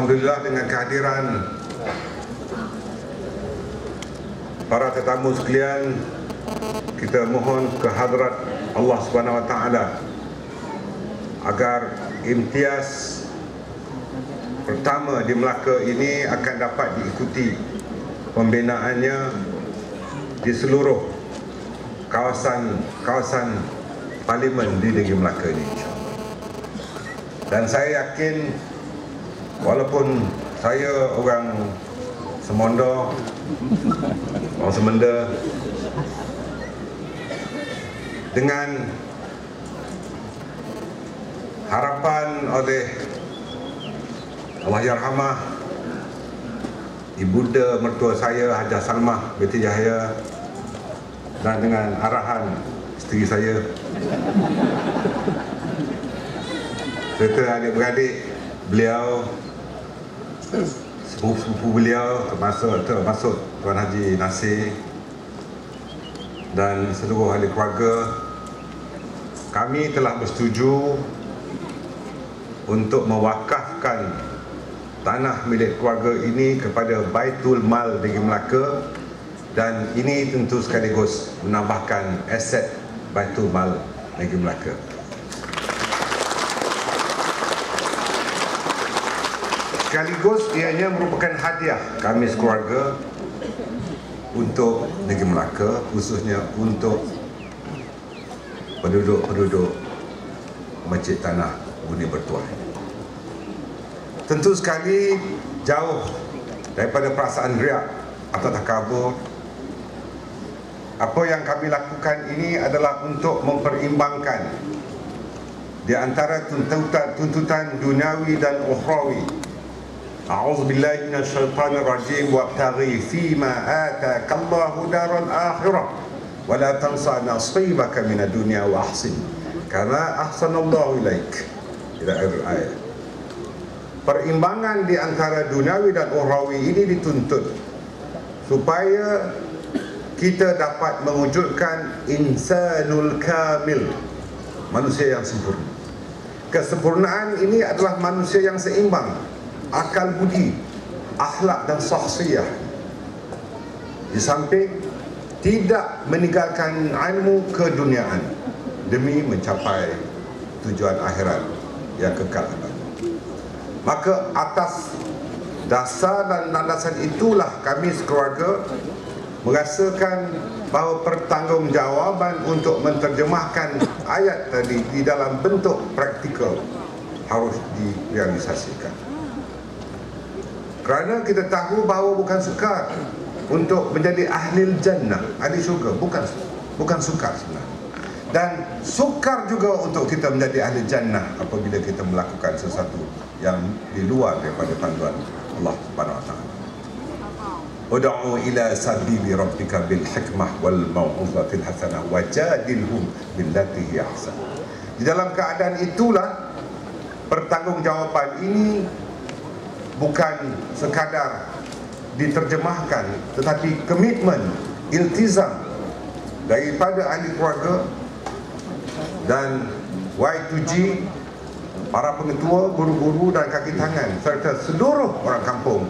Alhamdulillah dengan kehadiran para tetamu sekalian, kita mohon ke hadrat Allah Subhanahu Wa Taala agar imtiaz pertama di Melaka ini akan dapat diikuti pembinaannya di seluruh kawasan parlimen di negeri Melaka ini, insyaAllah. Dan saya yakin, walaupun saya orang Semondo, orang Semenda, dengan harapan oleh Allahyarhamah ibunda mertua saya Hajah Salmah binti Yahya, dan dengan arahan isteri saya serta adik-beradik beliau, sepupu beliau termasuk Tuan Haji Nasir dan seluruh ahli keluarga, kami telah bersetuju untuk mewakafkan tanah milik keluarga ini kepada Baitul Mal Negeri Melaka, dan ini tentu sekaligus menambahkan aset Baitul Mal Negeri Melaka. Sekaligus ianya merupakan hadiah kami sekeluarga untuk negeri Melaka, khususnya untuk penduduk-penduduk Masjid Tanah Bumi Bertuah. Tentu sekali jauh daripada perasaan riak atau takabur. Apa yang kami lakukan ini adalah untuk memperimbangkan di antara tuntutan duniawi dan ukhrawi. A'udzubillahi minasyaitonir rajim, wabtaghi fima ataakallahu daral akhirah wa la tansa nasibaka minad dunya wa ahsin kama ahsanallahu ilaik. Ila akhir ayat. Perimbangan di antara duniawi dan ukhrawi ini dituntut supaya kita dapat mewujudkan insanul kamil, manusia yang sempurna. Kesempurnaan ini adalah manusia yang seimbang, akal budi, akhlak dan sahsiyah. Di samping tidak meninggalkan ilmu keduniaan demi mencapai tujuan akhirat yang kekal. Maka atas dasar dan landasan itulah kami sekeluarga merasakan bahawa pertanggungjawaban untuk menterjemahkan ayat tadi di dalam bentuk praktikal harus direalisasikan. Kerana kita tahu bahawa bukan sukar untuk menjadi ahli jannah, ahli syurga, bukan sukar sebenarnya. Dan sukar juga untuk kita menjadi ahli jannah apabila kita melakukan sesuatu yang di luar daripada panduan Allah Subhanahu Wa Taala. Ud'u ila sabili rabbika bil hikmah wal mau'izatil hasanah wajadilhum billati hi ahsan. Di dalam keadaan itulah pertanggungjawaban ini bukan sekadar diterjemahkan, tetapi komitmen, iltizam daripada ahli keluarga dan Y2G, para pengetua, guru-guru dan kaki tangan serta seluruh orang kampung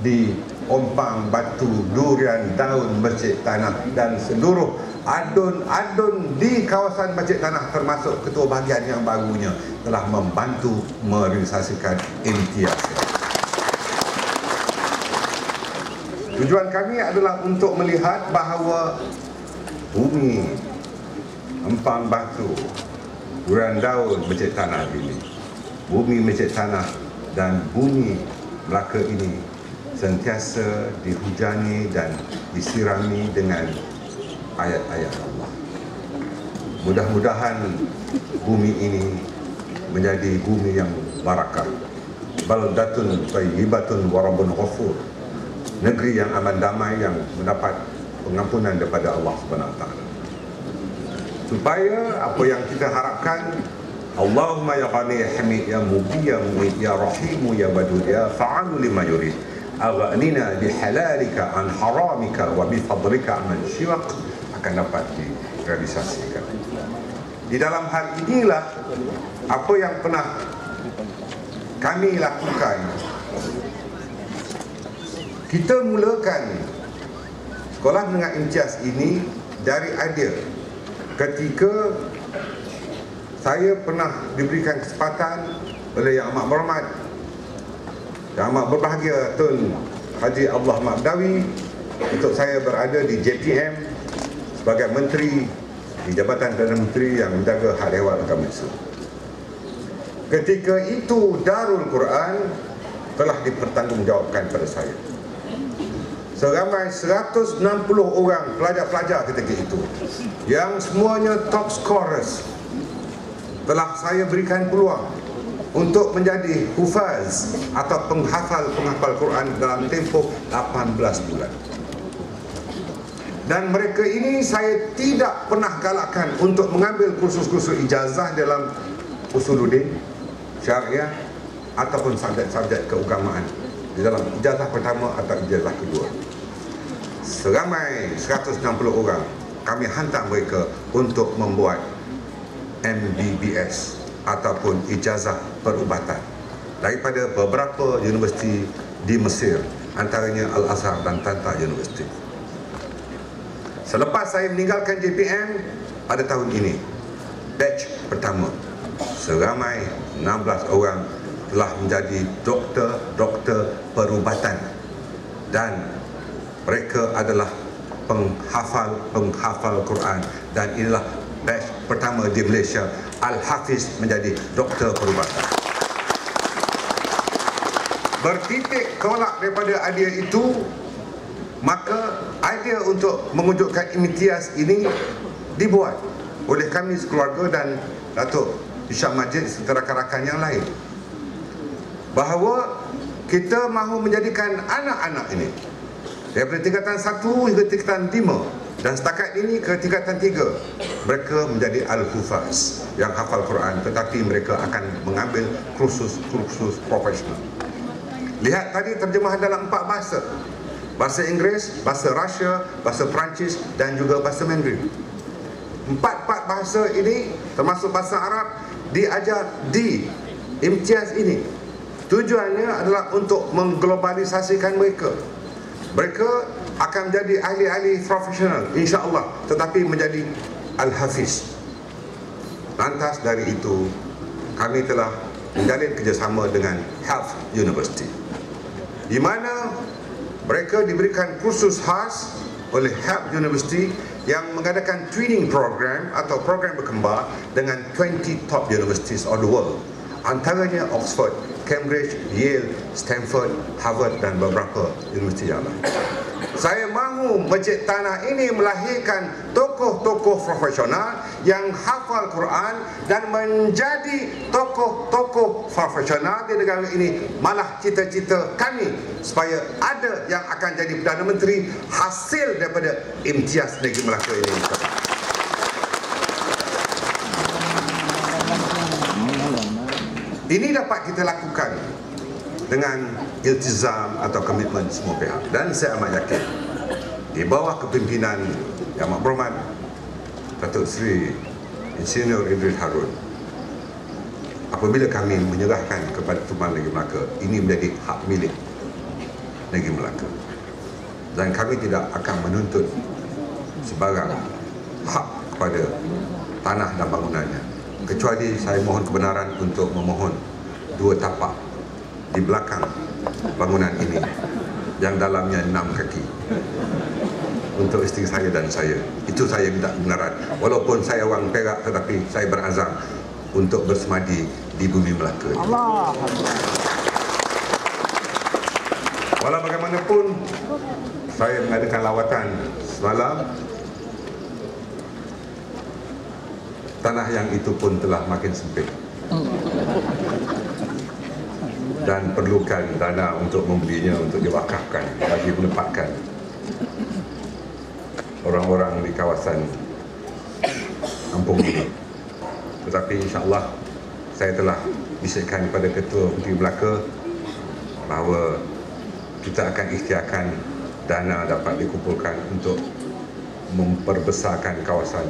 di Ompang, Batu, Durian, Daun, Masjid Tanah dan seluruh adun-adun di kawasan Masjid Tanah termasuk ketua bahagian yang barunya telah membantu merealisasikan imtiaz. Tujuan kami adalah untuk melihat bahawa bumi Empang, Batu, Durian, Daun, Masjid Tanah ini, bumi Masjid Tanah dan bumi Melaka ini sentiasa dihujani dan disirami dengan ayat-ayat Allah. Mudah-mudahan bumi ini menjadi bumi yang barakah. Baldatun thayyibatun wa rabbun ghafur. Negeri yang aman damai yang mendapat pengampunan daripada Allah Subhanahu Wa Taala. Supaya apa yang kita harapkan, Allahumma ya Ghani ya Hamid ya Mubin ya Mu'id ya Rahim ya Wadud ya Fa'alu lima yurid. Aghnina bihalalika an haramika wa bifadlika man syiwaq, akan dapat direalisasikan. Di dalam hal inilah apa yang pernah kami lakukan Kita mulakan sekolah menengah imtiaz ini dari idea ketika saya pernah diberikan kesempatan oleh Yang Amat Berhormat, Yang Amat Berbahagia Tun Haji Abdullah Ma'abdawi untuk saya berada di JPM sebagai Menteri di Jabatan Perdana Menteri yang menjaga hal ehwal agama Islam. Ketika itu Darul Quran telah dipertanggungjawabkan pada saya. Seramai 160 orang pelajar-pelajar ketika itu yang semuanya top scorers telah saya berikan peluang untuk menjadi hufaz atau penghafal Quran dalam tempoh 18 bulan. Dan mereka ini saya tidak pernah galakkan untuk mengambil kursus-kursus ijazah dalam usuluddin, syariah ataupun subjek-subjek keagamaan di dalam ijazah pertama atau ijazah kedua. Seramai 160 orang kami hantar mereka untuk membuat MBBS ataupun ijazah perubatan daripada beberapa universiti di Mesir, antaranya Al-Azhar dan Tanta University. Selepas saya meninggalkan JPM pada tahun ini, batch pertama seramai 16 orang telah menjadi doktor perubatan dan mereka adalah penghafal Quran, dan inilah batch pertama di Malaysia Al-Hafiz menjadi doktor perubatan. Bertitik tolak daripada idea itu, maka idea untuk mewujudkan imtiaz ini dibuat oleh kami sekeluarga dan Datuk Hisham Majid serta rakan-rakan yang lain, bahawa kita mahu menjadikan anak-anak ini daripada tingkatan 1 hingga tingkatan 5 dan setakat ini ke tingkatan 3 mereka menjadi al-hufaz yang hafal Quran, tetapi mereka akan mengambil kursus profesional. Lihat tadi terjemahan dalam 4 bahasa: bahasa Inggeris, bahasa Rusia, bahasa Perancis dan juga bahasa Mandarin. Empat bahasa ini termasuk bahasa Arab diajar di imtiaz ini. Tujuannya adalah untuk mengglobalisasikan mereka. Mereka akan menjadi ahli-ahli profesional insya-Allah, tetapi menjadi al-hafiz. Lantas dari itu kami telah menjalin kerjasama dengan Health University, di mana mereka diberikan kursus khas oleh Health University yang mengadakan training program atau program berkembar dengan 20 top universities of the world, antaranya Oxford, Cambridge, Yale, Stanford, Harvard dan beberapa universiti yang lain. Saya mahu Masjid Tanah ini melahirkan tokoh-tokoh profesional yang hafal Quran dan menjadi tokoh-tokoh profesional di negara ini. Malah cita-cita kami supaya ada yang akan jadi Perdana Menteri hasil daripada imtiaz Negeri Melaka ini. Ini dapat kita lakukan dengan iltizam atau komitmen semua pihak, dan saya amat yakin di bawah kepimpinan Yang Amat Berhormat Datuk Seri Insinyur Idris Harun, apabila kami menyerahkan kepada Tuan Negeri Melaka, ini menjadi hak milik Negeri Melaka dan kami tidak akan menuntut sebarang hak kepada tanah dan bangunannya, kecuali saya mohon kebenaran untuk memohon 2 tapak di belakang bangunan ini yang dalamnya 6 kaki untuk isteri saya dan saya. Itu saya minta kebenaran. Walaupun saya orang Perak, tetapi saya berazam untuk bersemadi di bumi Melaka. Allah. Walau bagaimanapun, saya mengadakan lawatan semalam. Tanah yang itu pun telah makin sempit dan perlukan dana untuk membelinya, untuk diwakafkan bagi menempatkan orang-orang di kawasan kampung ini. Tetapi insya-Allah saya telah bisikkan kepada Ketua Menteri Melaka bahawa kita akan ikhtiarkan dana dapat dikumpulkan untuk memperbesarkan kawasan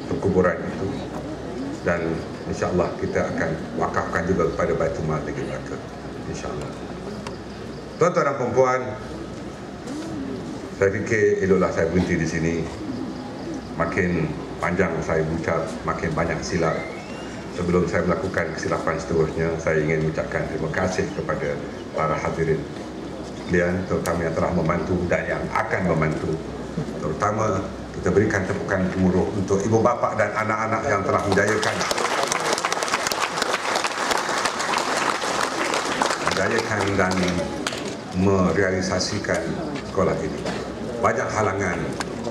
perkuburan itu, dan insya-Allah kita akan wakafkan juga kepada Baitul Mal Negeri Melaka, insya-Allah. Tuan-tuan dan puan-puan, Saya fikir eloklah saya berhenti di sini. Makin panjang saya ucap, makin banyak silap. Sebelum saya melakukan kesilapan seterusnya, saya ingin mengucapkan terima kasih kepada para hadirin sekalian, terutama yang telah membantu dan yang akan membantu. Terutama kita berikan tepukan gemuruh untuk ibu bapa dan anak-anak yang telah menjayakan dan merealisasikan sekolah ini. Banyak halangan,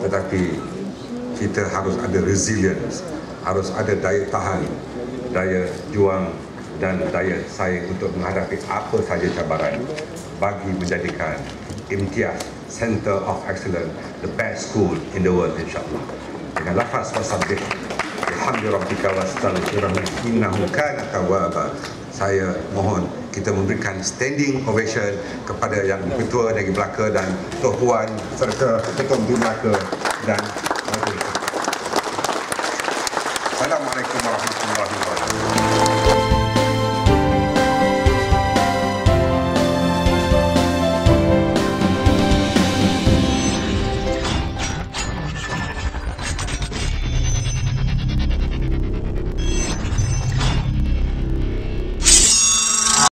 tetapi kita harus ada resilience, harus ada daya tahan, daya juang dan daya saing untuk menghadapi apa saja cabaran bagi menjadikan Imtiaz Center of Excellence the best school in the world, insyaAllah. Dengan lafaz wasabbih bihamdi rabbika wastaghfirhu innahu kana tawwaba. Saya mohon kita memberikan standing ovation kepada yang ketua Negeri Melaka dan Tuan Puan serta Ketua Menteri Melaka dan Assalamualaikum warahmatullahi wabarakatuh.